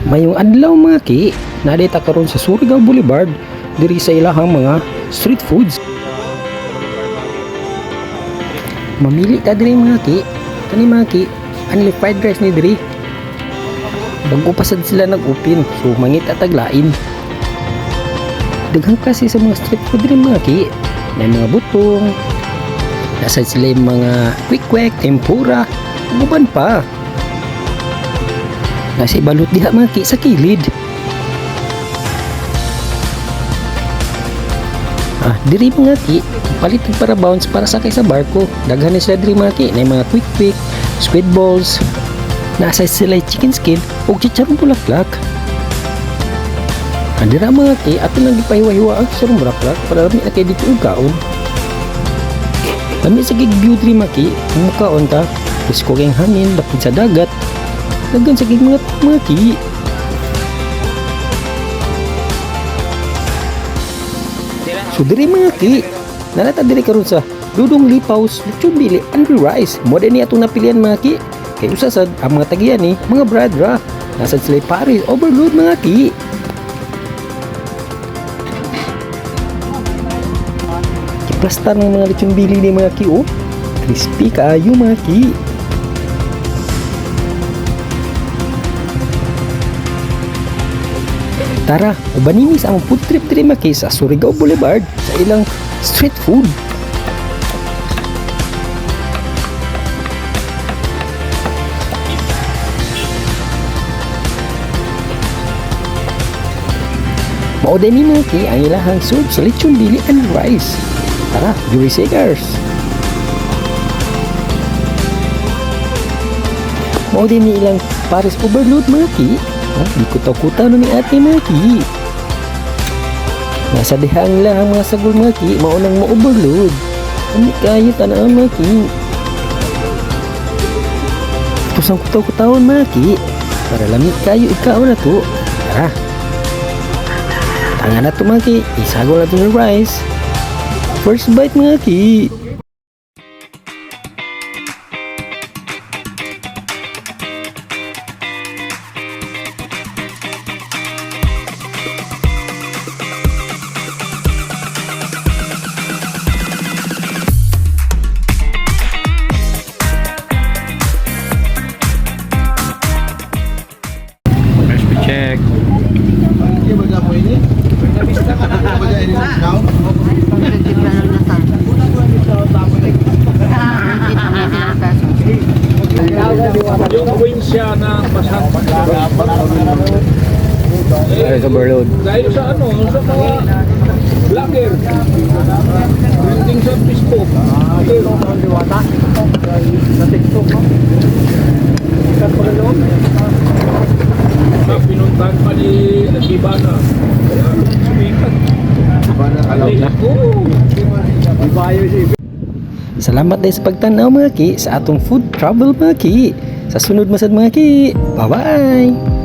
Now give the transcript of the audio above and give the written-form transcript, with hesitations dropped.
Mayong adlaw mga ki, nadita karon sa Surigao Boulevard diri sa ilahang mga street foods. Mamili ta diri mga ki, kani mga ki, only fried rice ni diri. Bago pa sad sila nag-open, so mangita taglain. Daghang klase sa mga street food diri mga ki, may mga butong, nasa sila yung mga quick, tempura, uban pa. Nasa ibalot diha mga ki sa kilid. Diri mga ki, palit para bounce para sakay sa barko. Daghan na sila diri mga ki, na mga quick, squid balls, nasa sila chicken skin o chicharon bulaklak. Dira mga ki, ato nang gipahiwa-hiwa ang chicharon bulaklak para lami na kay dito og kaon. Lami sa gig-view diri mga ki, mukaon ta, pisko kayong hangin, lapit sa dagat. Daghan sa gig mga ki. So diri mga ki, nanata diri karon sa Dudong Lipaws, Lechon Bili, and Rice. Mo din ni atong napilian mga ki. Kay usa sad ang mga tagiyan ni mga bradra. Nasad sila Paris overload mga ki. Kiplastar ng mga Lechon Bili ni mga ki oh. Crispy kaayo mga ki. Tara, ubanini sa among food trip diri mga ki sa Surigao Boulevard sa ilang street food. Mauday ni mga ki ang ilahang serve sa Lechon Bili and Rice. Tara, Jury Seekers! Mauday ni ilang Paris overload mga ki. Di kutaw-kutaw na ni ate mga ki. Nasa dihang lang ang mga sagol mga ki, maunang ma-overload. Hindi kayo tanaw mga ki. Tusang kutaw-kutawon mga ki. Para lamit kayo ikaw na to. Tara. Tangan na to mga ki. Isagol na to ng rice. First bite mga ki. Check. Yung win siya ng basang Paris overload. dahil sa ano, sa mga vlogger trending sa Facebook sa TikTok na pinuntahan pa ni Ibana sumikat Salamat dahil sa pagtanaw mga ki sa atong food travel mga ki. Sa sunod masad mga ki. Bye-bye!